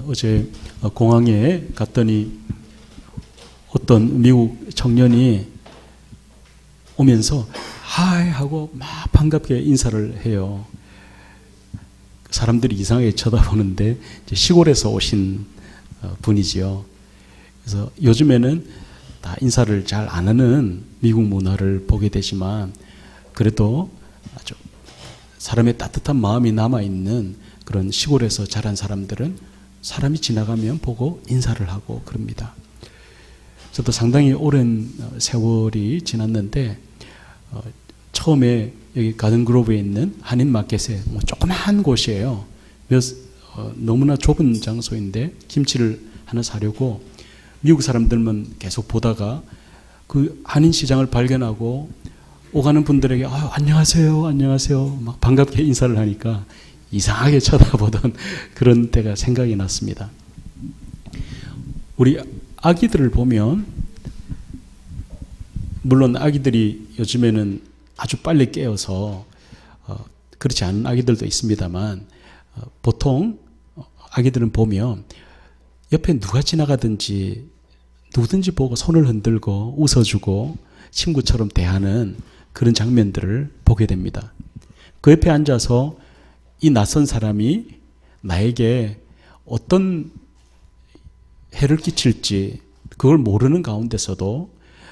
어제 공항에 갔더니 어떤 미국 청년이 오면서 하이 하고 막 반갑게 인사를 해요. 사람들이 이상하게 쳐다보는데 이제 시골에서 오신 분이지요. 그래서 요즘에는 다 인사를 잘 안 하는 미국 문화를 보게 되지만 그래도 아주 사람의 따뜻한 마음이 남아있는 그런 시골에서 자란 사람들은 사람이 지나가면 보고 인사를 하고 그럽니다. 저도 상당히 오랜 세월이 지났는데 처음에 여기 가든그로브에 있는 한인마켓에 조그마한 곳이에요. 너무나 좁은 장소인데 김치를 하나 사려고 미국 사람들만 계속 보다가 그 한인시장을 발견하고 오가는 분들에게 안녕하세요 안녕하세요 막 반갑게 인사를 하니까 이상하게 쳐다보던 그런 때가 생각이 났습니다. 우리 아기들을 보면 물론 아기들이 요즘에는 아주 빨리 깨어서 그렇지 않은 아기들도 있습니다만 보통 아기들은 보면 옆에 누가 지나가든지 누구든지 보고 손을 흔들고 웃어주고 친구처럼 대하는 그런 장면들을 보게 됩니다. 그 옆에 앉아서 이 낯선 사람이 나에게 어떤 해를 끼칠지 그걸 모르는 가운데서도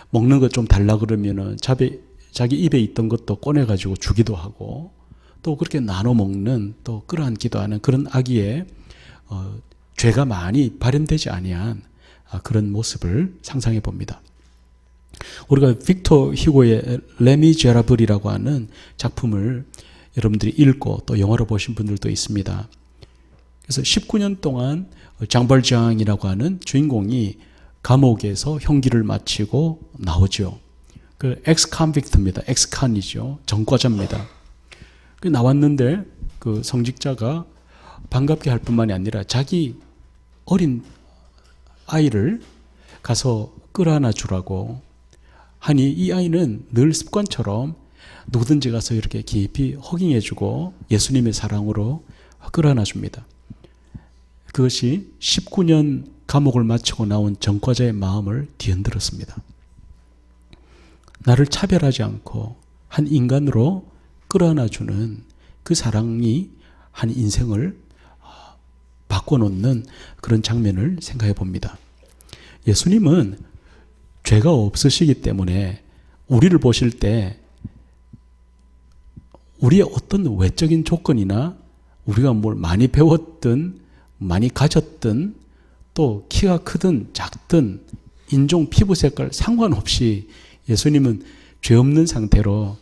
먹는 것 좀 달라 그러면은 자기 입에 있던 것도 꺼내가지고 주기도 하고 또 그렇게 나눠 먹는 또 끌어안기도 하는 그런 아기의 죄가 많이 발현되지 아니한 그런 모습을 상상해 봅니다. 우리가 빅터 휴고의 레미제라블이라고 하는 작품을 여러분들이 읽고 또 영화로 보신 분들도 있습니다. 그래서 19년 동안 장벌장이라고 하는 주인공이 감옥에서 형기를 마치고 나오죠. 그 엑스컨빅트입니다. 엑스컨이죠. 전과자입니다. 그 나왔는데 그 성직자가 반갑게 할 뿐만이 아니라 자기 어린 아이를 가서 끌어안아 주라고 하니 이 아이는 늘 습관처럼 누구든지 가서 이렇게 깊이 허깅해 주고 예수님의 사랑으로 끌어안아 줍니다. 그것이 19년 감옥을 마치고 나온 전과자의 마음을 뒤흔들었습니다. 나를 차별하지 않고 한 인간으로 끌어안아 주는 그 사랑이 한 인생을 바꿔놓는 그런 장면을 생각해 봅니다. 예수님은 죄가 없으시기 때문에 우리를 보실 때 우리의 어떤 외적인 조건이나 우리가 뭘 많이 배웠든 많이 가졌든 또 키가 크든 작든 인종 피부 색깔 상관없이 예수님은 죄 없는 상태로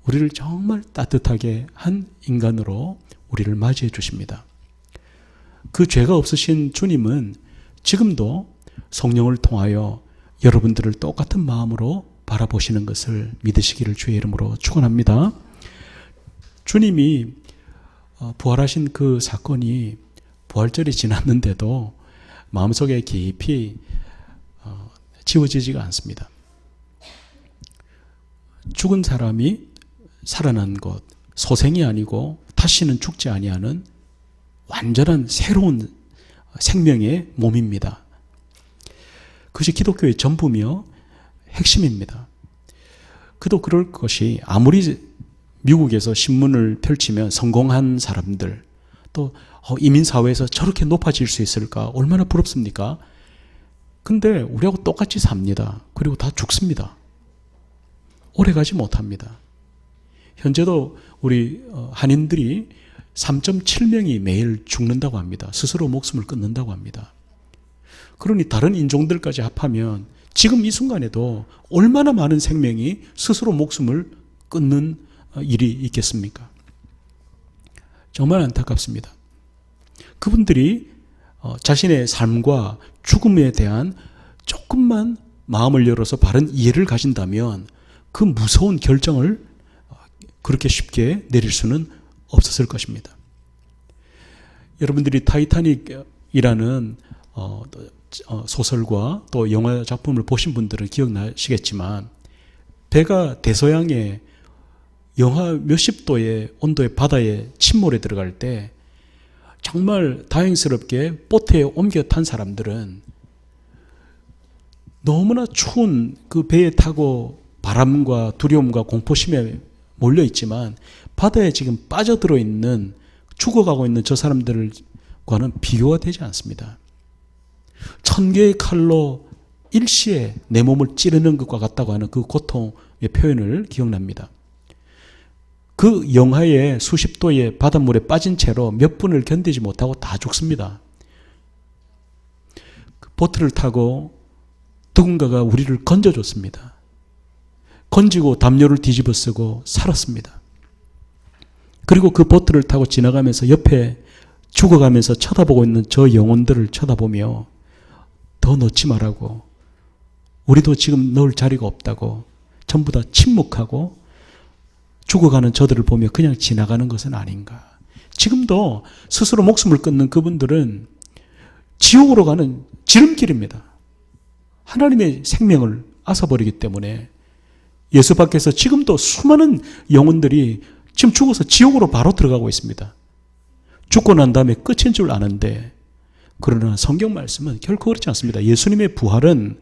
우리를 정말 따뜻하게 한 인간으로 우리를 맞이해 주십니다. 그 죄가 없으신 주님은 지금도 성령을 통하여 여러분들을 똑같은 마음으로 바라보시는 것을 믿으시기를 주의 이름으로 축원합니다. 주님이 부활하신 그 사건이 부활절이 지났는데도 마음속에 깊이 지워지지가 않습니다. 죽은 사람이 살아난 것, 소생이 아니고 다시는 죽지 아니하는 완전한 새로운 생명의 몸입니다. 그것이 기독교의 전부며 핵심입니다. 그도 그럴 것이 아무리 미국에서 신문을 펼치면 성공한 사람들 또 이민사회에서 저렇게 높아질 수 있을까 얼마나 부럽습니까? 근데 우리하고 똑같이 삽니다. 그리고 다 죽습니다. 오래가지 못합니다. 현재도 우리 한인들이 3.7명이 매일 죽는다고 합니다. 스스로 목숨을 끊는다고 합니다. 그러니 다른 인종들까지 합하면 지금 이 순간에도 얼마나 많은 생명이 스스로 목숨을 끊는 일이 있겠습니까? 정말 안타깝습니다. 그분들이 자신의 삶과 죽음에 대한 조금만 마음을 열어서 바른 이해를 가진다면 그 무서운 결정을 그렇게 쉽게 내릴 수는 없었을 것입니다. 여러분들이 타이타닉이라는 소설과 또 영화 작품을 보신 분들은 기억나시겠지만 배가 대서양에 영하 몇십 도의 온도의 바다에 침몰에 들어갈 때 정말 다행스럽게 보트에 옮겨 탄 사람들은 너무나 추운 그 배에 타고 바람과 두려움과 공포심에 몰려 있지만 바다에 지금 빠져들어 있는 죽어가고 있는 저 사람들과는 비교가 되지 않습니다. 1000개의 칼로 일시에 내 몸을 찌르는 것과 같다고 하는 그 고통의 표현을 기억납니다. 그 영하의 수십 도의 바닷물에 빠진 채로 몇 분을 견디지 못하고 다 죽습니다. 그 보트를 타고 누군가가 우리를 건져줬습니다. 건지고 담요를 뒤집어 쓰고 살았습니다. 그리고 그 보트를 타고 지나가면서 옆에 죽어가면서 쳐다보고 있는 저 영혼들을 쳐다보며 더 넣지 말라고, 우리도 지금 넣을 자리가 없다고 전부 다 침묵하고 죽어가는 저들을 보며 그냥 지나가는 것은 아닌가. 지금도 스스로 목숨을 끊는 그분들은 지옥으로 가는 지름길입니다. 하나님의 생명을 앗아버리기 때문에 예수 밖에서 지금도 수많은 영혼들이 지금 죽어서 지옥으로 바로 들어가고 있습니다. 죽고 난 다음에 끝인 줄 아는데, 그러나 성경 말씀은 결코 그렇지 않습니다. 예수님의 부활은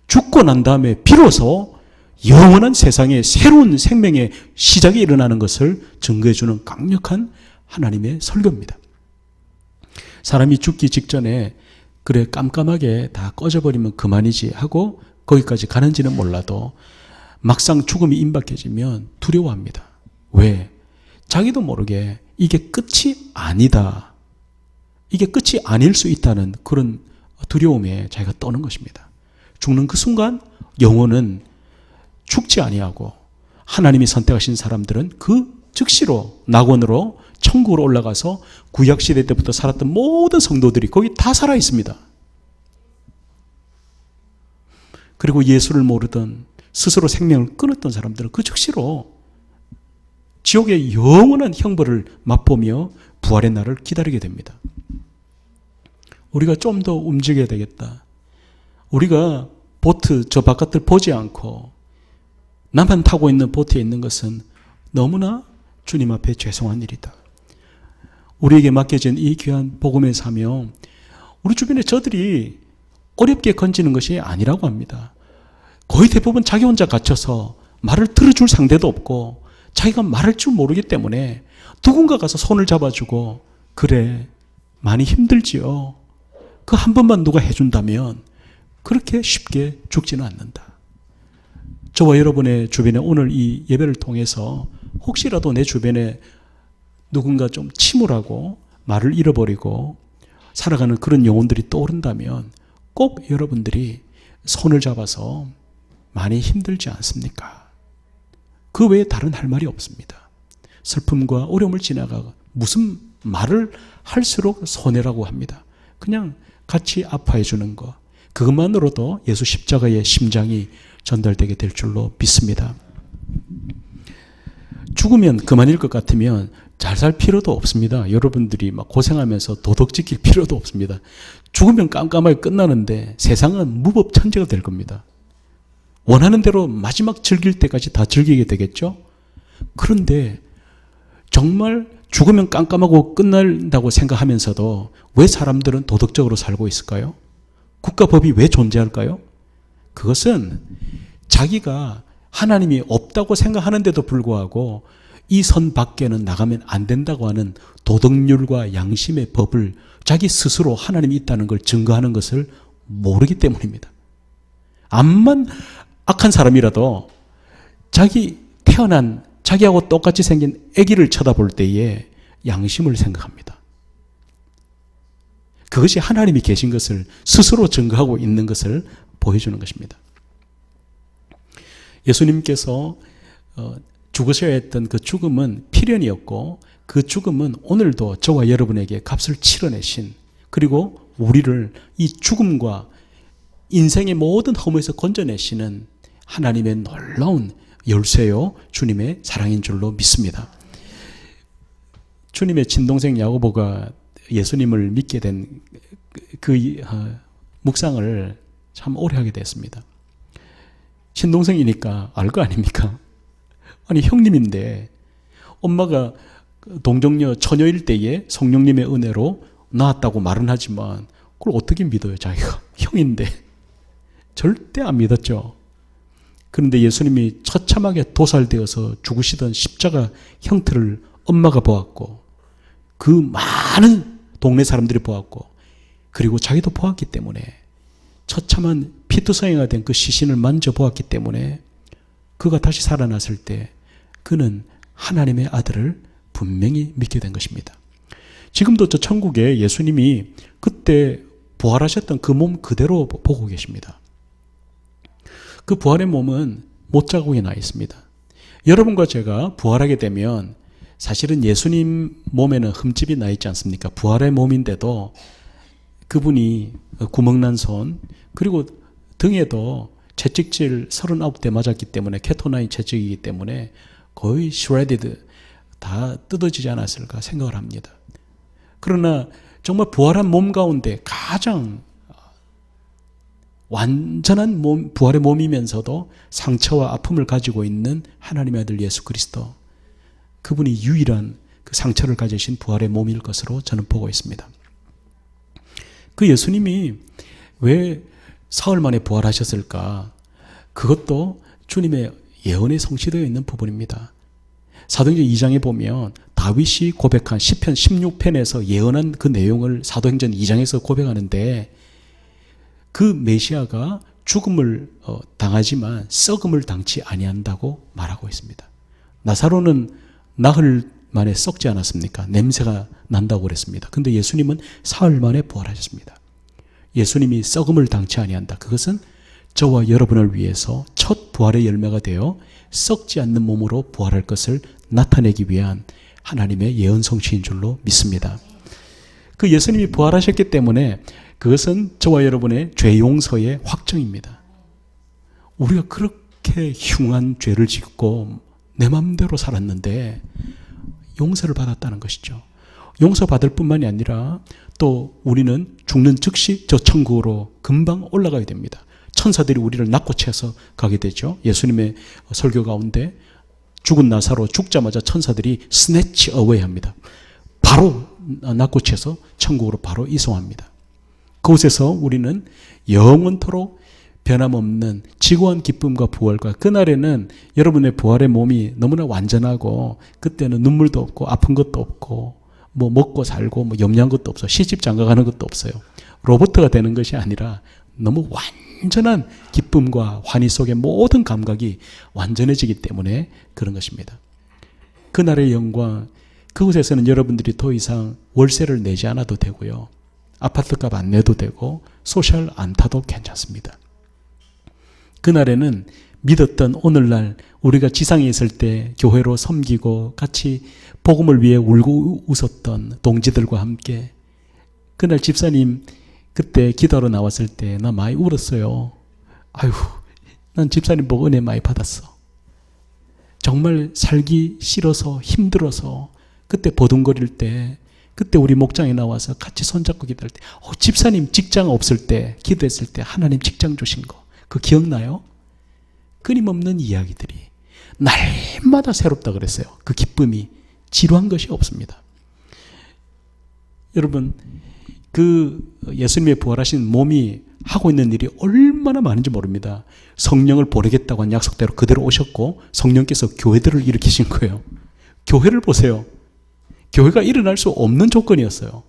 죽고 난 다음에 비로소 영원한 세상에 새로운 생명의 시작이 일어나는 것을 증거해주는 강력한 하나님의 설교입니다. 사람이 죽기 직전에 그래 깜깜하게 다 꺼져버리면 그만이지 하고 거기까지 가는지는 몰라도 막상 죽음이 임박해지면 두려워합니다. 왜? 자기도 모르게 이게 끝이 아니다, 이게 끝이 아닐 수 있다는 그런 두려움에 자기가 떠는 것입니다. 죽는 그 순간 영혼은 죽지 아니하고 하나님이 선택하신 사람들은 그 즉시로 낙원으로 천국으로 올라가서 구약시대 때부터 살았던 모든 성도들이 거기 다 살아 있습니다. 그리고 예수를 모르던 스스로 생명을 끊었던 사람들은 그 즉시로 지옥의 영원한 형벌을 맛보며 부활의 날을 기다리게 됩니다. 우리가 좀 더 움직여야 되겠다. 우리가 보트 저 바깥을 보지 않고 나만 타고 있는 보트에 있는 것은 너무나 주님 앞에 죄송한 일이다. 우리에게 맡겨진 이 귀한 복음의 사명, 우리 주변에 저들이 어렵게 건지는 것이 아니라고 합니다. 거의 대부분 자기 혼자 갇혀서 말을 들어줄 상대도 없고 자기가 말할 줄 모르기 때문에 누군가 가서 손을 잡아주고, 그래 많이 힘들지요, 그 한 번만 누가 해준다면 그렇게 쉽게 죽지는 않는다. 저와 여러분의 주변에 오늘 이 예배를 통해서 혹시라도 내 주변에 누군가 좀 침울하고 말을 잃어버리고 살아가는 그런 영혼들이 떠오른다면 꼭 여러분들이 손을 잡아서 많이 힘들지 않습니까? 그 외에 다른 할 말이 없습니다. 슬픔과 어려움을 지나가 무슨 말을 할수록 손해라고 합니다. 그냥 같이 아파해 주는 것, 그것만으로도 예수 십자가의 심장이 전달되게 될 줄로 믿습니다. 죽으면 그만일 것 같으면 잘 살 필요도 없습니다. 여러분들이 막 고생하면서 도덕 지킬 필요도 없습니다. 죽으면 깜깜하게 끝나는데 세상은 무법천지가 될 겁니다. 원하는 대로 마지막 즐길 때까지 다 즐기게 되겠죠? 그런데 정말 죽으면 깜깜하고 끝난다고 생각하면서도 왜 사람들은 도덕적으로 살고 있을까요? 국가법이 왜 존재할까요? 그것은 자기가 하나님이 없다고 생각하는데도 불구하고 이 선 밖에는 나가면 안 된다고 하는 도덕률과 양심의 법을 자기 스스로 하나님이 있다는 걸 증거하는 것을 모르기 때문입니다. 암만 악한 사람이라도 자기 태어난 자기하고 똑같이 생긴 아기를 쳐다볼 때에 양심을 생각합니다. 그것이 하나님이 계신 것을 스스로 증거하고 있는 것을 보여주는 것입니다. 예수님께서 죽으셔야 했던 그 죽음은 필연이었고, 그 죽음은 오늘도 저와 여러분에게 값을 치러내신, 그리고 우리를 이 죽음과 인생의 모든 허무에서 건져내시는 하나님의 놀라운 열쇠요 주님의 사랑인 줄로 믿습니다. 주님의 친동생 야고보가 예수님을 믿게 된 그 묵상을 참 오래 하게 됐습니다. 친동생이니까 알 거 아닙니까? 아니 형님인데 엄마가 동정녀 처녀일 때에 성령님의 은혜로 나았다고 말은 하지만 그걸 어떻게 믿어요? 자기가 형인데. 절대 안 믿었죠. 그런데 예수님이 처참하게 도살되어서 죽으시던 십자가 형태를 엄마가 보았고 그 많은 동네 사람들이 보았고 그리고 자기도 보았기 때문에 처참한 피투성이가 된 그 시신을 만져보았기 때문에 그가 다시 살아났을 때 그는 하나님의 아들을 분명히 믿게 된 것입니다. 지금도 저 천국에 예수님이 그때 부활하셨던 그 몸 그대로 보고 계십니다. 그 부활의 몸은 못자국에 나 있습니다. 여러분과 제가 부활하게 되면 사실은 예수님 몸에는 흠집이 나 있지 않습니까? 부활의 몸인데도 그분이 구멍난 손 그리고 등에도 채찍질 39대 맞았기 때문에 케토나인 채찍이기 때문에 거의 shredded 다 뜯어지지 않았을까 생각을 합니다. 그러나 정말 부활한 몸 가운데 가장 완전한 몸, 부활의 몸이면서도 상처와 아픔을 가지고 있는 하나님의 아들 예수 그리스도, 그분이 유일한 그 상처를 가지신 부활의 몸일 것으로 저는 보고 있습니다. 그 예수님이 왜 사흘 만에 부활하셨을까? 그것도 주님의 예언에 성취되어 있는 부분입니다. 사도행전 2장에 보면 다윗이 고백한 시편 16편에서 예언한 그 내용을 사도행전 2장에서 고백하는데 그 메시아가 죽음을 당하지만 썩음을 당치 아니한다고 말하고 있습니다. 나사로는 나흘 만에 썩지 않았습니까? 냄새가 난다고 그랬습니다. 근데 예수님은 사흘 만에 부활하셨습니다. 예수님이 썩음을 당치 아니한다. 그것은 저와 여러분을 위해서 첫 부활의 열매가 되어 썩지 않는 몸으로 부활할 것을 나타내기 위한 하나님의 예언 성취인 줄로 믿습니다. 그 예수님이 부활하셨기 때문에 그것은 저와 여러분의 죄 용서의 확정입니다. 우리가 그렇게 흉한 죄를 짓고 내 마음대로 살았는데 용서를 받았다는 것이죠. 용서받을 뿐만이 아니라 또 우리는 죽는 즉시 저 천국으로 금방 올라가야 됩니다. 천사들이 우리를 낚고채서 가게 되죠. 예수님의 설교 가운데 죽은 나사로 죽자마자 천사들이 스네치 어웨이 합니다. 바로 낚고채서 천국으로 바로 이송합니다. 그곳에서 우리는 영원토록 변함없는 지고한 기쁨과 부활과, 그날에는 여러분의 부활의 몸이 너무나 완전하고 그때는 눈물도 없고 아픈 것도 없고 뭐 먹고 살고 뭐 염려한 것도 없어요. 시집 장가가는 것도 없어요. 로봇가 되는 것이 아니라 너무 완전한 기쁨과 환희 속에 모든 감각이 완전해지기 때문에 그런 것입니다. 그날의 영광, 그곳에서는 여러분들이 더 이상 월세를 내지 않아도 되고요. 아파트값 안 내도 되고 소셜 안 타도 괜찮습니다. 그날에는 믿었던 오늘날 우리가 지상에 있을 때 교회로 섬기고 같이 복음을 위해 울고 웃었던 동지들과 함께, 그날 집사님 그때 기도하러 나왔을 때 나 많이 울었어요. 아유, 난 집사님 보고 은혜 많이 받았어. 정말 살기 싫어서 힘들어서 그때 보둥거릴 때, 그때 우리 목장에 나와서 같이 손잡고 기도할 때, 집사님 직장 없을 때 기도했을 때 하나님 직장 주신 거 그거 기억나요? 끊임없는 이야기들이 날마다 새롭다 그랬어요. 그 기쁨이 지루한 것이 없습니다. 여러분, 그 예수님의 부활하신 몸이 하고 있는 일이 얼마나 많은지 모릅니다. 성령을 보내겠다고 한 약속대로 그대로 오셨고 성령께서 교회들을 일으키신 거예요. 교회를 보세요. 교회가 일어날 수 없는 조건이었어요.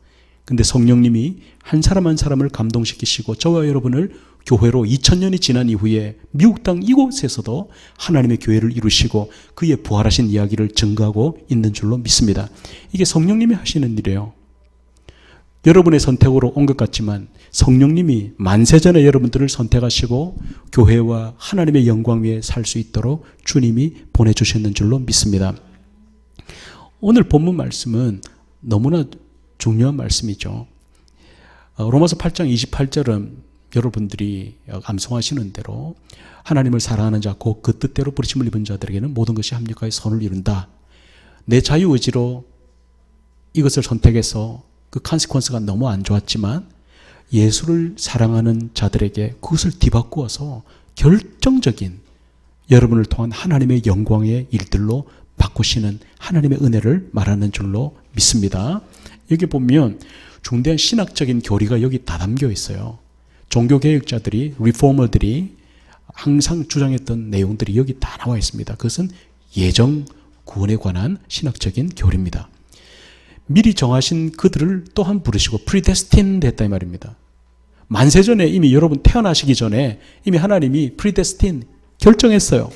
근데 성령님이 한 사람 한 사람을 감동시키시고 저와 여러분을 교회로 2000년이 지난 이후에 미국 땅 이곳에서도 하나님의 교회를 이루시고 그의 부활하신 이야기를 증거하고 있는 줄로 믿습니다. 이게 성령님이 하시는 일이에요. 여러분의 선택으로 온 것 같지만 성령님이 만세전에 여러분들을 선택하시고 교회와 하나님의 영광 위에 살 수 있도록 주님이 보내주셨는 줄로 믿습니다. 오늘 본문 말씀은 너무나 중요한 말씀이죠. 로마서 8장 28절은 여러분들이 암송하시는 대로 하나님을 사랑하는 자 곧 그 뜻대로 부르심을 입은 자들에게는 모든 것이 합력하여 선을 이룬다. 내 자유의지로 이것을 선택해서 그 컨시퀀스가 너무 안 좋았지만 예수를 사랑하는 자들에게 그것을 뒤바꾸어서 결정적인 여러분을 통한 하나님의 영광의 일들로 바꾸시는 하나님의 은혜를 말하는 줄로 믿습니다. 여기 보면 중대한 신학적인 교리가 여기 다 담겨 있어요. 종교개혁자들이, 리포머들이 항상 주장했던 내용들이 여기 다 나와 있습니다. 그것은 예정 구원에 관한 신학적인 교리입니다. 미리 정하신 그들을 또한 부르시고 predestined 했다 이 말입니다. 만세전에 이미 여러분 태어나시기 전에 이미 하나님이 predestined 결정했어요.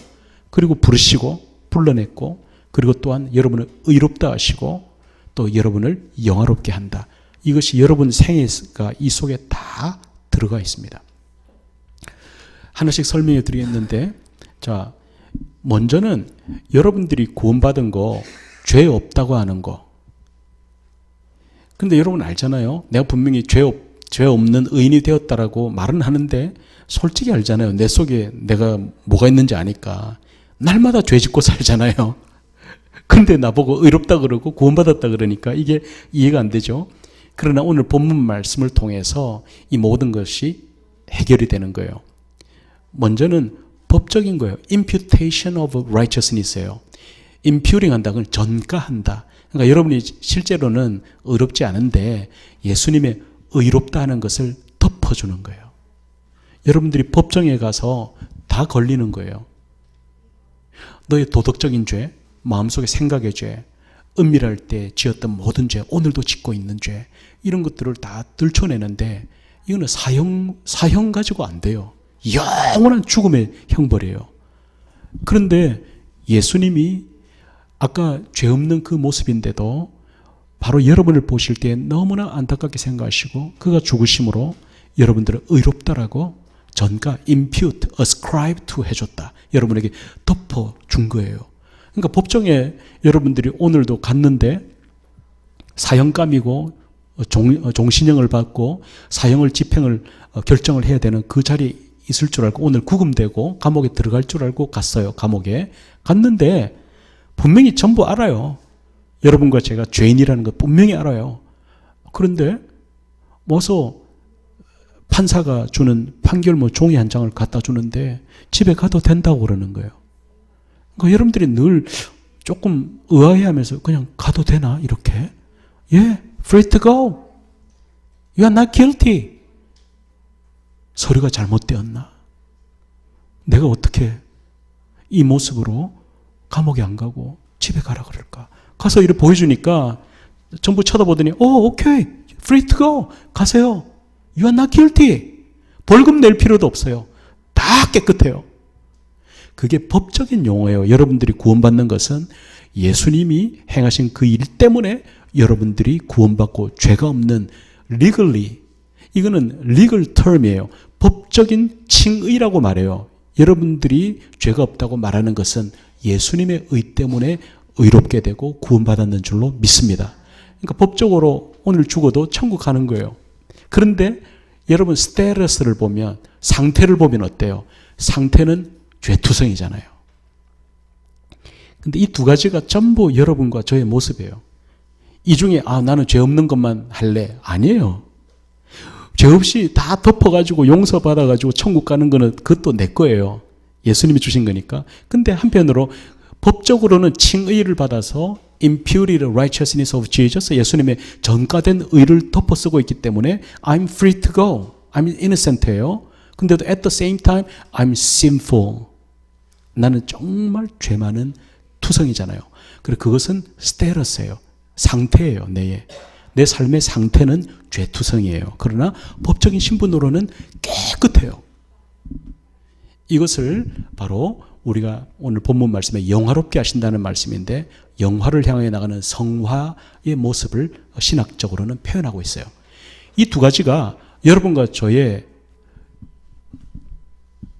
그리고 부르시고 불러냈고 그리고 또한 여러분을 의롭다 하시고 또 여러분을 영화롭게 한다. 이것이 여러분 생애가 이 속에 다 들어가 있습니다. 하나씩 설명해 드리겠는데, 자, 먼저는 여러분들이 구원받은 거, 죄 없다고 하는 거. 근데 여러분 알잖아요. 내가 분명히 죄 없는 의인이 되었다라고 말은 하는데, 솔직히 알잖아요. 내 속에 내가 뭐가 있는지 아니까. 날마다 죄 짓고 살잖아요. 근데 나보고 의롭다 그러고 구원받았다 그러니까 이게 이해가 안 되죠. 그러나 오늘 본문 말씀을 통해서 이 모든 것이 해결이 되는 거예요. 먼저는 법적인 거예요. imputation of righteousness예요. imputing 한다, 그걸 전가한다. 그러니까 여러분이 실제로는 의롭지 않은데 예수님의 의롭다 하는 것을 덮어주는 거예요. 여러분들이 법정에 가서 다 걸리는 거예요. 너의 도덕적인 죄, 마음속의 생각의 죄, 은밀할 때 지었던 모든 죄, 오늘도 짓고 있는 죄, 이런 것들을 다 들춰내는데 이거는 사형 가지고 안 돼요. 영원한 죽음의 형벌이에요. 그런데 예수님이 아까 죄 없는 그 모습인데도 바로 여러분을 보실 때 너무나 안타깝게 생각하시고 그가 죽으심으로 여러분들을 의롭다라고 전가, impute, ascribe to 해줬다. 여러분에게 덮어준 거예요. 그러니까 법정에 여러분들이 오늘도 갔는데 사형감이고 종신형을 받고 사형을 집행을 결정을 해야 되는 그 자리에 있을 줄 알고 오늘 구금되고 감옥에 들어갈 줄 알고 갔어요. 감옥에 갔는데 분명히 전부 알아요. 여러분과 제가 죄인이라는 거 분명히 알아요. 그런데 뭐서 판사가 주는 판결 종이 한 장을 갖다 주는데 집에 가도 된다고 그러는 거예요. 그러니까 여러분들이 늘 조금 의아해하면서 그냥 가도 되나 이렇게? 예, free to go. You are not guilty. 서류가 잘못되었나? 내가 어떻게 이 모습으로 감옥에 안 가고 집에 가라 그럴까? 가서 이렇게 보여주니까 전부 쳐다보더니 오케이, free to go. 가세요. You are not guilty. 벌금 낼 필요도 없어요. 다 깨끗해요. 그게 법적인 용어예요. 여러분들이 구원받는 것은 예수님이 행하신 그 일 때문에 여러분들이 구원받고 죄가 없는 legally, 이거는 legal term이에요. 법적인 칭의라고 말해요. 여러분들이 죄가 없다고 말하는 것은 예수님의 의 때문에 의롭게 되고 구원받았는 줄로 믿습니다. 그러니까 법적으로 오늘 죽어도 천국 가는 거예요. 그런데 여러분 스테러스를 보면, 상태를 보면 어때요? 상태는 죄투성이잖아요. 근데 이 두 가지가 전부 여러분과 저의 모습이에요. 이 중에 나는 죄 없는 것만 할래? 아니에요. 죄 없이 다 덮어가지고 용서받아가지고 천국 가는 거는 그것도 내 거예요. 예수님이 주신 거니까. 근데 한편으로 법적으로는 칭의를 받아서 imputed righteousness of Jesus, 예수님의 전가된 의를 덮어쓰고 있기 때문에 I'm free to go. I'm innocent예요. 근데도 at the same time I'm sinful. 나는 정말 죄 많은 투성이잖아요. 그리고 그것은 스테러스예요. 상태예요. 내 삶의 상태는 죄투성이에요. 그러나 법적인 신분으로는 깨끗해요. 이것을 바로 우리가 오늘 본문 말씀에 영화롭게 하신다는 말씀인데, 영화를 향해 나가는 성화의 모습을 신학적으로는 표현하고 있어요. 이 두 가지가 여러분과 저의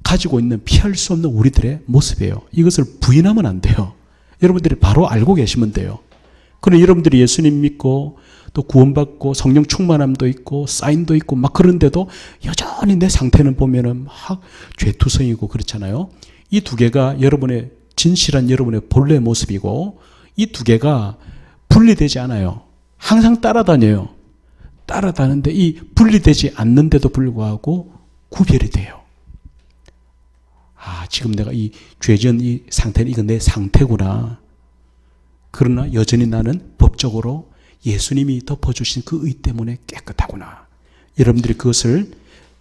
가지고 있는 피할 수 없는 우리들의 모습이에요. 이것을 부인하면 안 돼요. 여러분들이 바로 알고 계시면 돼요. 그런데 여러분들이 예수님 믿고 또 구원받고 성령 충만함도 있고 사인도 있고 막 그런데도 여전히 내 상태는 보면은 막 죄투성이고 그렇잖아요. 이 두 개가 여러분의 진실한 여러분의 본래 모습이고, 이 두 개가 분리되지 않아요. 항상 따라다녀요. 따라다니는데 이 분리되지 않는데도 불구하고 구별이 돼요. 지금 내가 이 죄지은 이 상태는 이건 내 상태구나. 그러나 여전히 나는 법적으로 예수님이 덮어주신 그 의 때문에 깨끗하구나. 여러분들이 그것을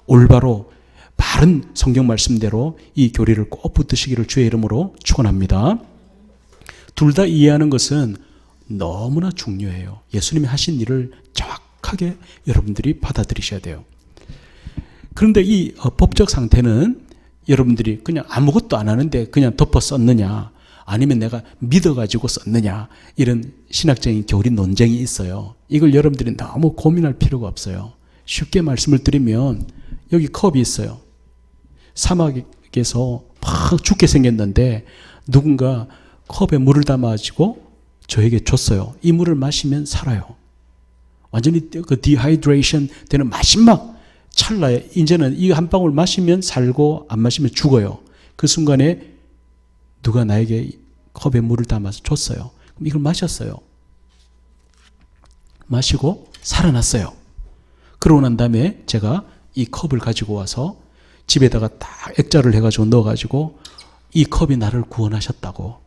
올바로 바른 성경 말씀대로 이 교리를 꼭 붙드시기를 주의 이름으로 축원합니다. 둘 다 이해하는 것은 너무나 중요해요. 예수님이 하신 일을 정확하게 여러분들이 받아들이셔야 돼요. 그런데 이 법적 상태는 여러분들이 그냥 아무것도 안 하는데 그냥 덮어 썼느냐, 아니면 내가 믿어가지고 썼느냐, 이런 신학적인 교리 논쟁이 있어요. 이걸 여러분들이 너무 고민할 필요가 없어요. 쉽게 말씀을 드리면 여기 컵이 있어요. 사막에서 막 죽게 생겼는데 누군가 컵에 물을 담아가지고 저에게 줬어요. 이 물을 마시면 살아요. 완전히 그 디하이드레이션 되는 마지막 찰나에 이제는 이 한 방울 마시면 살고 안 마시면 죽어요. 그 순간에 누가 나에게 컵에 물을 담아서 줬어요. 그럼 이걸 마셨어요. 마시고 살아났어요. 그러고 난 다음에 제가 이 컵을 가지고 와서 집에다가 딱 액자를 해가지고 넣어가지고 이 컵이 나를 구원하셨다고,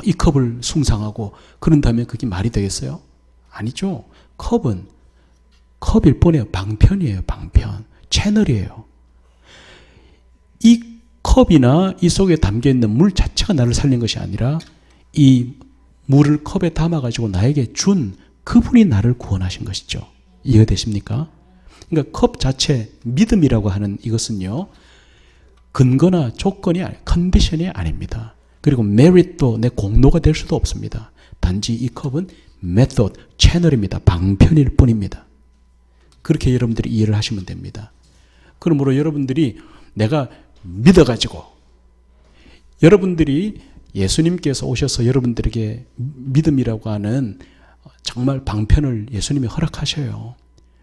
이 컵을 숭상하고 그런 다음에 그게 말이 되겠어요? 아니죠. 컵은 컵일 뿐이에요. 방편이에요. 방편. 채널이에요. 이 컵이나 이 속에 담겨있는 물 자체가 나를 살린 것이 아니라 이 물을 컵에 담아가지고 나에게 준 그분이 나를 구원하신 것이죠. 이해가 되십니까? 그러니까 컵 자체, 믿음이라고 하는 이것은요, 근거나 조건이 컨디션이 아닙니다. 그리고 메릿도 내 공로가 될 수도 없습니다. 단지 이 컵은 메소드, 채널입니다. 방편일 뿐입니다. 그렇게 여러분들이 이해를 하시면 됩니다. 그러므로 여러분들이 내가 믿어가지고, 여러분들이 예수님께서 오셔서 여러분들에게 믿음이라고 하는 정말 방편을 예수님이 허락하셔요.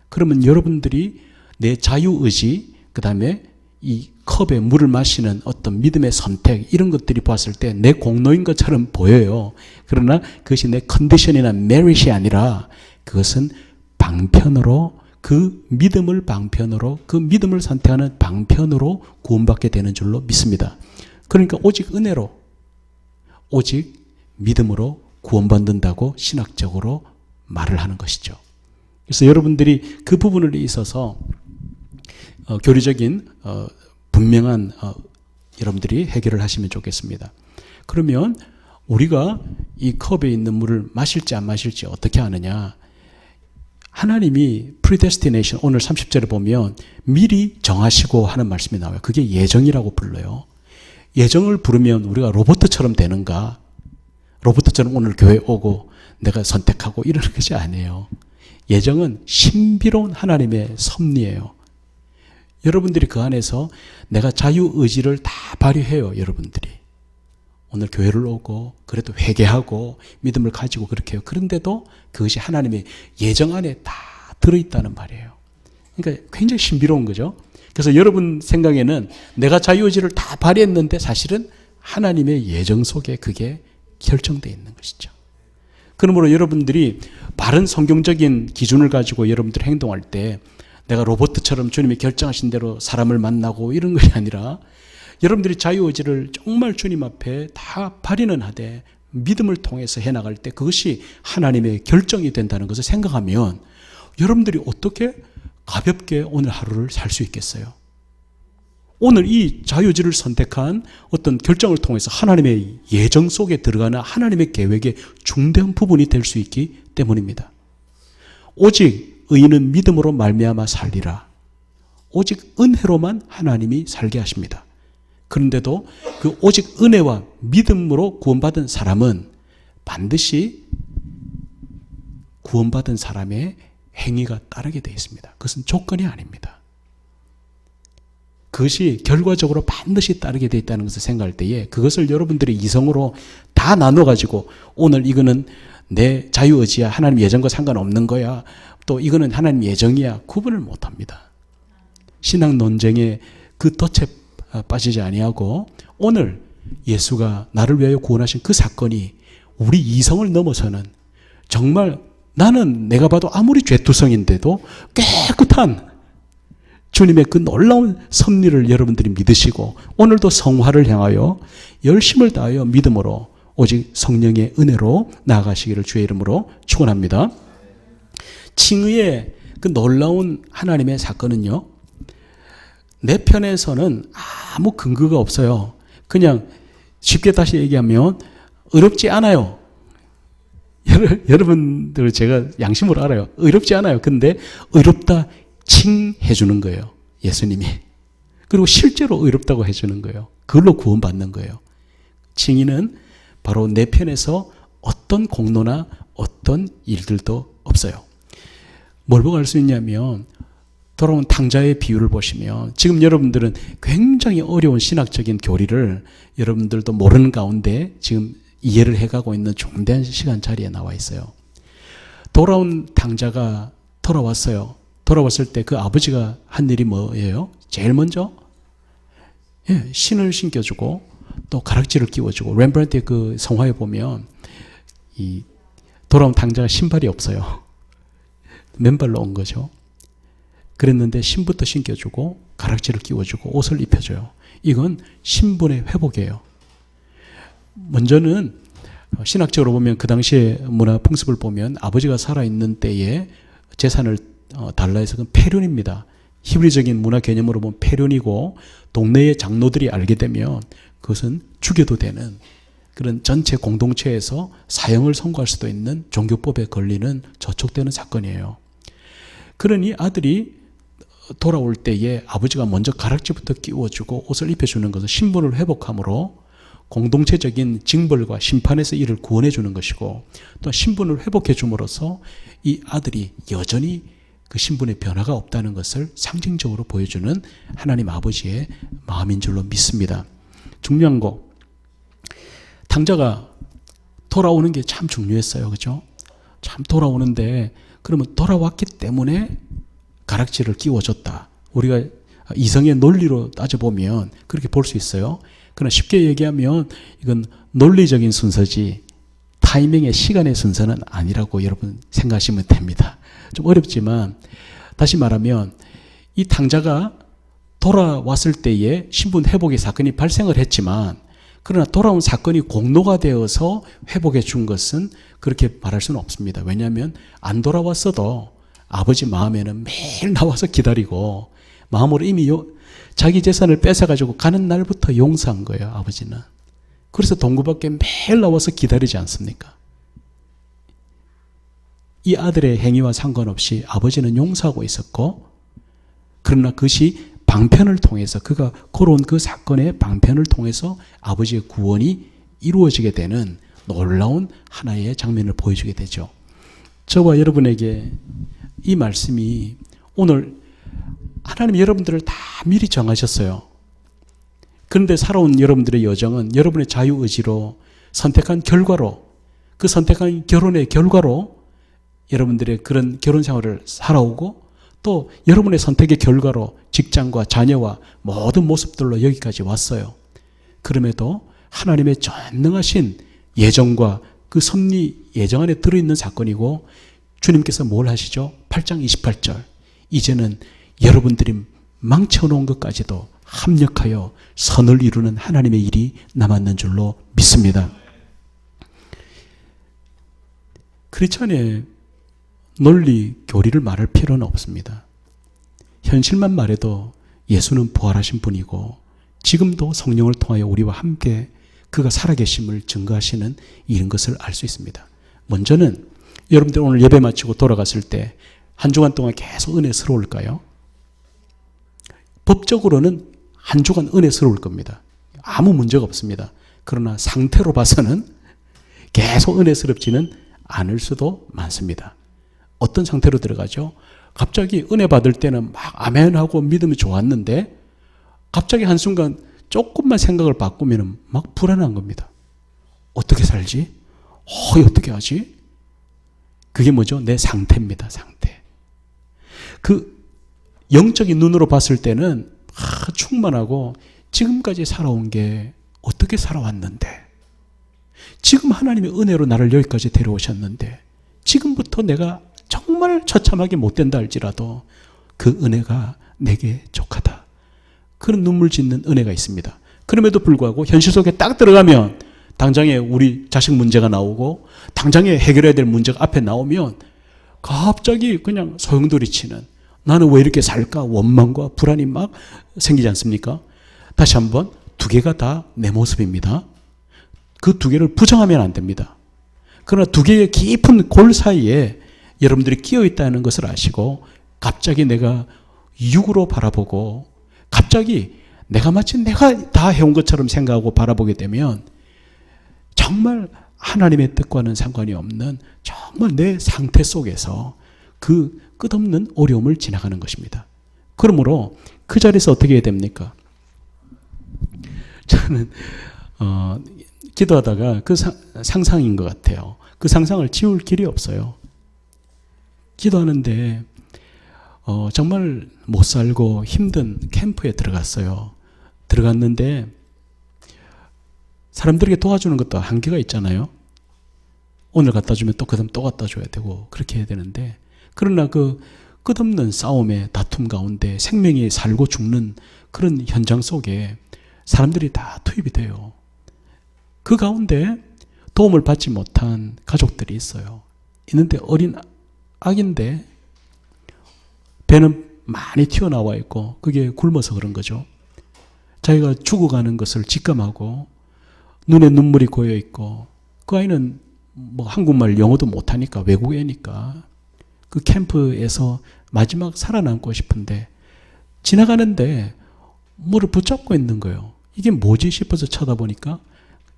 그러면 여러분들이 내 자유의지, 그 다음에 이 컵에 물을 마시는 어떤 믿음의 선택, 이런 것들이 봤을 때 내 공로인 것처럼 보여요. 그러나 그것이 내 컨디션이나 메릿이 아니라 그것은 방편으로, 그 믿음을 방편으로, 그 믿음을 선택하는 방편으로 구원받게 되는 줄로 믿습니다. 그러니까 오직 은혜로, 오직 믿음으로 구원받는다고 신학적으로 말을 하는 것이죠. 그래서 여러분들이 그 부분에 있어서 교리적인 분명한 여러분들이 해결을 하시면 좋겠습니다. 그러면 우리가 이 컵에 있는 물을 마실지 안 마실지 어떻게 아느냐? 하나님이 predestination, 오늘 30절에 보면 미리 정하시고 하는 말씀이 나와요. 그게 예정이라고 불러요. 예정을 부르면 우리가 로봇처럼 되는가? 로봇처럼 오늘 교회 오고 내가 선택하고 이러는 것이 아니에요. 예정은 신비로운 하나님의 섭리예요. 여러분들이 그 안에서 내가 자유의지를 다 발휘해요. 여러분들이 오늘 교회를 오고 그래도 회개하고 믿음을 가지고 그렇게 해요. 그런데도 그것이 하나님의 예정 안에 다 들어있다는 말이에요. 그러니까 굉장히 신비로운 거죠. 그래서 여러분 생각에는 내가 자유의지를 다 발휘했는데 사실은 하나님의 예정 속에 그게 결정되어 있는 것이죠. 그러므로 여러분들이 바른 성경적인 기준을 가지고 여러분들이 행동할 때 내가 로봇처럼 주님이 결정하신 대로 사람을 만나고 이런 것이 아니라 여러분들이 자유의지를 정말 주님 앞에 다 발휘는 하되 믿음을 통해서 해나갈 때 그것이 하나님의 결정이 된다는 것을 생각하면 여러분들이 어떻게 가볍게 오늘 하루를 살 수 있겠어요? 오늘 이 자유의지를 선택한 어떤 결정을 통해서 하나님의 예정 속에 들어가는 하나님의 계획의 중대한 부분이 될 수 있기 때문입니다. 오직 의인은 믿음으로 말미암아 살리라. 오직 은혜로만 하나님이 살게 하십니다. 그런데도 그 오직 은혜와 믿음으로 구원받은 사람은 반드시 구원받은 사람의 행위가 따르게 되어 있습니다. 그것은 조건이 아닙니다. 그것이 결과적으로 반드시 따르게 되어 있다는 것을 생각할 때에 그것을 여러분들이 이성으로 다 나눠가지고 오늘 이거는 내 자유의지야, 하나님 예정과 상관없는 거야, 또 이거는 하나님 예정이야, 구분을 못합니다. 신학 논쟁에 그 덫에 빠지지 아니하고 오늘 예수가 나를 위하여 구원하신 그 사건이 우리 이성을 넘어서는, 정말 나는 내가 봐도 아무리 죄투성인데도 깨끗한 주님의 그 놀라운 섭리를 여러분들이 믿으시고 오늘도 성화를 향하여 열심을 다하여 믿음으로 오직 성령의 은혜로 나아가시기를 주의 이름으로 축원합니다. 칭의의 그 놀라운 하나님의 사건은요, 내 편에서는 아무 근거가 없어요. 그냥 쉽게 다시 얘기하면 어렵지 않아요. 여러분들 제가 양심으로 알아요. 어렵지 않아요. 근데 어렵다 칭해 주는 거예요. 예수님이. 그리고 실제로 어렵다고 해주는 거예요. 그걸로 구원받는 거예요. 칭의는 바로 내 편에서 어떤 공로나 어떤 일들도 없어요. 뭘 보고 알 수 있냐면 돌아온 탕자의 비유를 보시면 지금 여러분들은 굉장히 어려운 신학적인 교리를 여러분들도 모르는 가운데 지금 이해를 해가고 있는 중대한 시간 자리에 나와 있어요. 돌아온 탕자가 돌아왔어요. 돌아왔을 때 그 아버지가 한 일이 뭐예요? 제일 먼저 신을 신겨주고 또 가락지를 끼워주고, 렘브란트의 그 성화에 보면 이 돌아온 탕자가 신발이 없어요. 맨발로 온 거죠. 그랬는데 신부터 신겨주고 가락지를 끼워주고 옷을 입혀줘요. 이건 신분의 회복이에요. 먼저는 신학적으로 보면 그 당시의 문화 풍습을 보면 아버지가 살아있는 때에 재산을 달라 해서 그건 폐륜입니다. 히브리적인 문화 개념으로 보면 폐륜이고, 동네의 장로들이 알게 되면 그것은 죽여도 되는 그런 전체 공동체에서 사형을 선고할 수도 있는 종교법에 걸리는 저촉되는 사건이에요. 그러니 아들이 돌아올 때에 아버지가 먼저 가락지부터 끼워주고 옷을 입혀주는 것은 신분을 회복함으로 공동체적인 징벌과 심판에서 이를 구원해 주는 것이고, 또 신분을 회복해 줌으로써 이 아들이 여전히 그 신분의 변화가 없다는 것을 상징적으로 보여주는 하나님 아버지의 마음인 줄로 믿습니다. 중요한 거, 탕자가 돌아오는 게 참 중요했어요. 그죠? 참 돌아오는데, 그러면 돌아왔기 때문에 가락지를 끼워줬다. 우리가 이성의 논리로 따져보면 그렇게 볼 수 있어요. 그러나 쉽게 얘기하면 이건 논리적인 순서지 타이밍의 시간의 순서는 아니라고 여러분 생각하시면 됩니다. 좀 어렵지만 다시 말하면 이 탕자가 돌아왔을 때에 신분 회복의 사건이 발생을 했지만, 그러나 돌아온 사건이 공로가 되어서 회복해 준 것은 그렇게 말할 수는 없습니다. 왜냐하면 안 돌아왔어도 아버지 마음에는 매일 나와서 기다리고 마음으로 이미 자기 재산을 뺏어가지고 가는 날부터 용서한 거예요. 아버지는. 그래서 동구밖에 매일 나와서 기다리지 않습니까? 이 아들의 행위와 상관없이 아버지는 용서하고 있었고, 그러나 그것이 방편을 통해서, 그가 걸어온 그 사건의 방편을 통해서 아버지의 구원이 이루어지게 되는 놀라운 하나의 장면을 보여주게 되죠. 저와 여러분에게 이 말씀이 오늘 하나님 여러분들을 다 미리 정하셨어요. 그런데 살아온 여러분들의 여정은 여러분의 자유의지로 선택한 결과로, 그 선택한 결혼의 결과로 여러분들의 그런 결혼 생활을 살아오고, 또 여러분의 선택의 결과로 직장과 자녀와 모든 모습들로 여기까지 왔어요. 그럼에도 하나님의 전능하신 예정과 그 섭리 예정 안에 들어있는 사건이고, 주님께서 뭘 하시죠? 8장 28절. 이제는 여러분들이 망쳐놓은 것까지도 합력하여 선을 이루는 하나님의 일이 남았는 줄로 믿습니다. 크리스천의 논리, 교리를 말할 필요는 없습니다. 현실만 말해도 예수는 부활하신 분이고 지금도 성령을 통하여 우리와 함께 그가 살아계심을 증거하시는 이런 것을 알 수 있습니다. 먼저는 여러분들 오늘 예배 마치고 돌아갔을 때 한 주간 동안 계속 은혜스러울까요? 법적으로는 한 주간 은혜스러울 겁니다. 아무 문제가 없습니다. 그러나 상태로 봐서는 계속 은혜스럽지는 않을 수도 많습니다. 어떤 상태로 들어가죠? 갑자기 은혜 받을 때는 막 아멘하고 믿음이 좋았는데 갑자기 한순간 조금만 생각을 바꾸면 막 불안한 겁니다. 어떻게 살지? 어떻게 하지? 그게 뭐죠? 내 상태입니다. 상태. 그 영적인 눈으로 봤을 때는 충만하고 지금까지 살아온 게 어떻게 살아왔는데, 지금 하나님의 은혜로 나를 여기까지 데려오셨는데 지금부터 내가 정말 처참하게 못된다 할지라도 그 은혜가 내게 족하다. 그런 눈물 짓는 은혜가 있습니다. 그럼에도 불구하고 현실 속에 딱 들어가면 당장에 우리 자식 문제가 나오고 당장에 해결해야 될 문제가 앞에 나오면 갑자기 그냥 소용돌이치는, 나는 왜 이렇게 살까? 원망과 불안이 막 생기지 않습니까? 다시 한번, 두 개가 다 내 모습입니다. 그 두 개를 부정하면 안 됩니다. 그러나 두 개의 깊은 골 사이에 여러분들이 끼어 있다는 것을 아시고, 갑자기 내가 육으로 바라보고 갑자기 내가 마치 내가 다 해온 것처럼 생각하고 바라보게 되면 정말 하나님의 뜻과는 상관이 없는 정말 내 상태 속에서 그 끝없는 어려움을 지나가는 것입니다. 그러므로 그 자리에서 어떻게 해야 됩니까? 저는 기도하다가 그 상상인 것 같아요. 그 상상을 지울 길이 없어요. 기도하는데 정말 못 살고 힘든 캠프에 들어갔어요. 들어갔는데 사람들에게 도와주는 것도 한계가 있잖아요. 오늘 갖다 주면 또 그다음 또 갖다 줘야 되고 그렇게 해야 되는데, 그러나 그 끝없는 싸움의 다툼 가운데 생명이 살고 죽는 그런 현장 속에 사람들이 다 투입이 돼요. 그 가운데 도움을 받지 못한 가족들이 있어요. 있는데 어린 아기인데 배는 많이 튀어나와 있고 그게 굶어서 그런 거죠. 자기가 죽어가는 것을 직감하고 눈에 눈물이 고여 있고, 그 아이는 뭐 한국말 영어도 못하니까 외국 애니까 그 캠프에서 마지막 살아남고 싶은데 지나가는데 뭐를 붙잡고 있는 거예요. 이게 뭐지 싶어서 쳐다보니까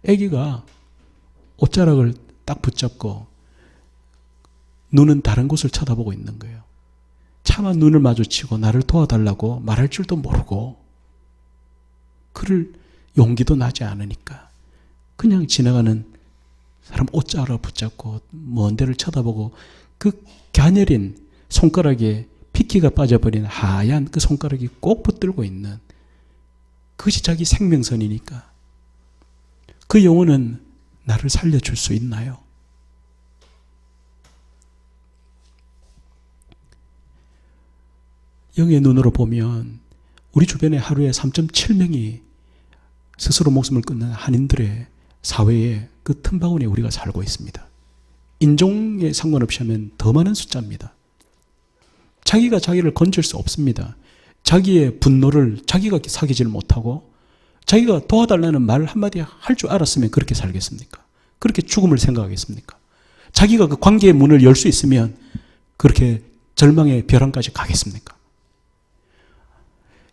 아기가 옷자락을 딱 붙잡고 눈은 다른 곳을 쳐다보고 있는 거예요. 차마 눈을 마주치고 나를 도와달라고 말할 줄도 모르고, 그럴 용기도 나지 않으니까 그냥 지나가는 사람 옷자락을 붙잡고 먼 데를 쳐다보고, 그 갸녀린 손가락에 피키가 빠져버린 하얀 그 손가락이 꼭 붙들고 있는 그것이 자기 생명선이니까 그 영혼은 나를 살려줄 수 있나요? 영의 눈으로 보면 우리 주변에 하루에 3.7명이 스스로 목숨을 끊는 한인들의 사회에 그 틈바구니에 우리가 살고 있습니다. 인종에 상관없이 하면 더 많은 숫자입니다. 자기가 자기를 건질 수 없습니다. 자기의 분노를 자기가 사귀지를 못하고 자기가 도와달라는 말 한마디 할 줄 알았으면 그렇게 살겠습니까? 그렇게 죽음을 생각하겠습니까? 자기가 그 관계의 문을 열 수 있으면 그렇게 절망의 벼랑까지 가겠습니까?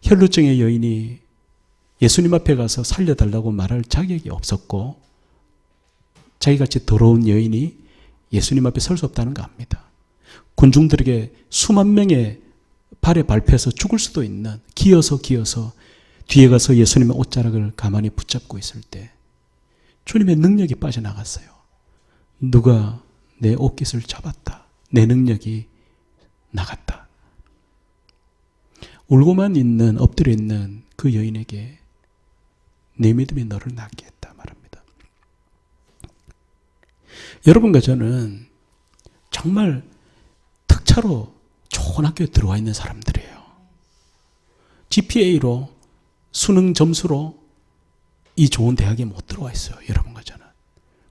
혈루증의 여인이 예수님 앞에 가서 살려달라고 말할 자격이 없었고, 자기같이 더러운 여인이 예수님 앞에 설 수 없다는 거 압니다. 군중들에게 수만 명의 발에 밟혀서 죽을 수도 있는, 기어서 뒤에 가서 예수님의 옷자락을 가만히 붙잡고 있을 때 주님의 능력이 빠져나갔어요. 누가 내 옷깃을 잡았다. 내 능력이 나갔다. 울고만 있는, 엎드려 있는 그 여인에게 내 믿음이 너를 낫게 했다 말합니다. 여러분과 저는 정말 특차로 좋은 학교에 들어와 있는 사람들이에요. GPA로, 수능 점수로 이 좋은 대학에 못 들어와 있어요. 여러분과 저는.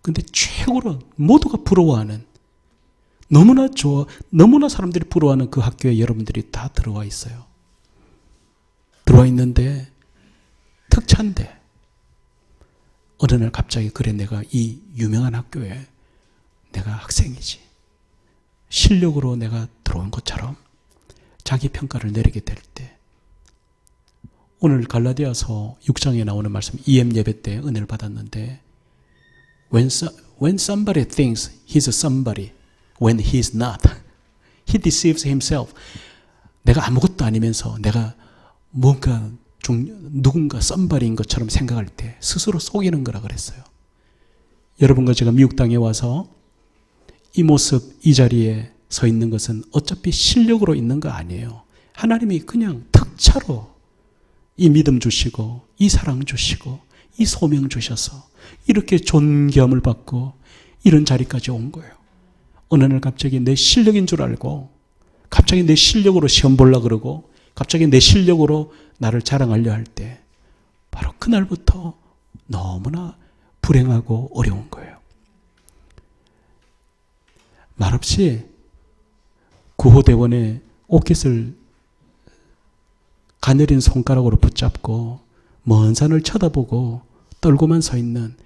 근데 최고로 모두가 부러워하는, 너무나 좋아, 너무나 사람들이 부러워하는 그 학교에 여러분들이 다 들어와 있어요. 들어와 있는데 특차인데 어느 날 갑자기, 그래 내가 이 유명한 학교에 내가 학생이지, 실력으로 내가 들어온 것처럼 자기 평가를 내리게 될 때, 오늘 갈라디아서 6장에 나오는 말씀, EM 예배 때 은혜를 받았는데, when somebody thinks he's somebody when he's not, he deceives himself. 내가 아무것도 아니면서 내가 뭔가 누군가 somebody인 것처럼 생각할 때 스스로 속이는 거라 그랬어요. 여러분과 제가 미국 땅에 와서 이 모습, 이 자리에 서 있는 것은 어차피 실력으로 있는 거 아니에요. 하나님이 그냥 특차로 이 믿음 주시고, 이 사랑 주시고, 이 소명 주셔서 이렇게 존귀함을 받고 이런 자리까지 온 거예요. 어느 날 갑자기 내 실력인 줄 알고, 갑자기 내 실력으로 시험 보려고 그러고, 갑자기 내 실력으로 나를 자랑하려 할 때, 바로 그날부터 너무나 불행하고 어려운 거예요. 말없이 구호대원의 옷깃을 가녀린 손가락으로 붙잡고 먼 산을 쳐다보고 떨고만 서 있는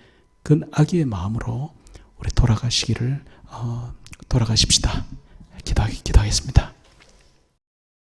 그 아기의 마음으로 우리 돌아가십시다. 기도하겠습니다.